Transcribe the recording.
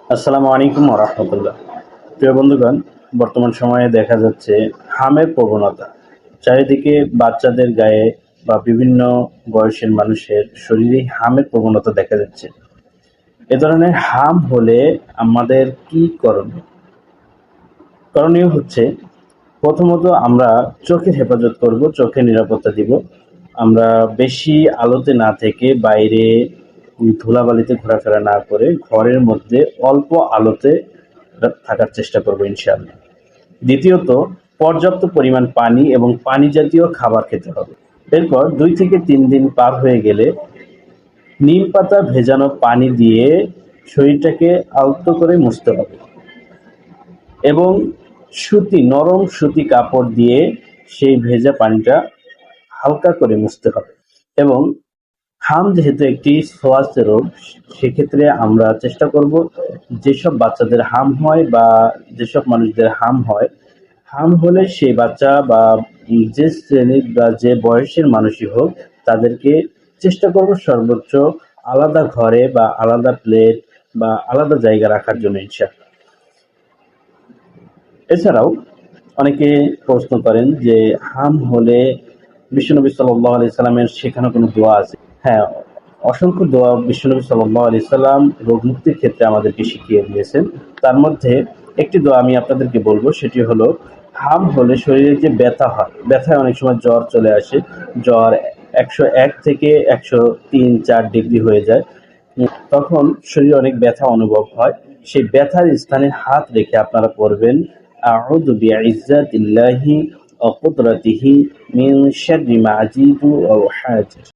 আসসালামু আলাইকুম ওয়া রাহমাতুল্লাহ। প্রিয় বন্ধুগণ, বর্তমান সময়ে দেখা যাচ্ছে হামের প্রবণতা। চারিদিকে বাচ্চাদের গায়ে বা বিভিন্ন বয়সের মানুষের শরীরেই হামের প্রবণতা দেখা যাচ্ছে। এ ধরনের হাম হলে আমাদের কি করণীয়? করণীয় হচ্ছে প্রথমত আমরা চোখের হেফাজত করব, চোখের নিরাপত্তা দিব। আমরা বেশি আলোতে না থেকে বাইরে ধুলাবালিতে ঘোরাফেরা না করে ঘরের মধ্যে অল্প আলোতে থাকার চেষ্টা করব ইনশাআল্লাহ। দ্বিতীয়ত পর্যাপ্ত পরিমাণ পানি এবং পানি জাতীয় খাবার খেতে হবে। এরপর ২ থেকে ৩ দিন পার হয়ে গেলে নিম পাতা ভেজানো পানি দিয়ে শরীরটাকে আলতো করে মুছতে হবে এবং নরম সুতি কাপড় দিয়ে সেই ভেজা পানিটা হালকা করে মুছতে হবে। এবং হাম যেহেতু একটি ছোঁয়াচে রোগ, সেক্ষেত্রে আমরা চেষ্টা করব যেসব বাচ্চাদের হাম হয় বা যেসব মানুষদের হাম হয়, হাম হলে সেই বাচ্চা বা যে শ্রেণীর বা যে বয়সের মানুষই হোক, তাদেরকে চেষ্টা করব সর্বোচ্চ আলাদা ঘরে বা আলাদা প্লেট বা আলাদা জায়গা রাখার জন্য ইনশাআল্লাহ। এছাড়াও অনেকে প্রশ্ন করেন যে হাম হলে বিশ্বনবী সাল্লাল্লাহু আলাইহি সাল্লামের শেখানো কোনো দোয়া আছে? হ্যাঁ, অসংখ্য দোয়া বিশ্বনবী সাল্লাল্লাহু আলাইহি সাল্লাম রোগ মুক্তির ক্ষেত্রে আমাদেরকে শিখিয়ে দিয়েছেন। তার মধ্যে একটি দোয়া আমি আপনাদেরকে বলবো, সেটি হলো হাম হলে শরীরে যে ব্যথা হয়, ব্যথায় অনেক সময় জ্বর চলে আসে। জ্বর ১০১ থেকে ১০৩-৪ ডিগ্রি হয়ে যায়। তখন শরীরে অনেক ব্যথা অনুভব হয়। সেই ব্যথার স্থানে হাত রেখে আপনারা পড়বেন আউযু বিইজ্জাতিল্লাহি ওয়া কুদরাতিহি মিন শাররি মা আজিদু ওয়া উহাজির।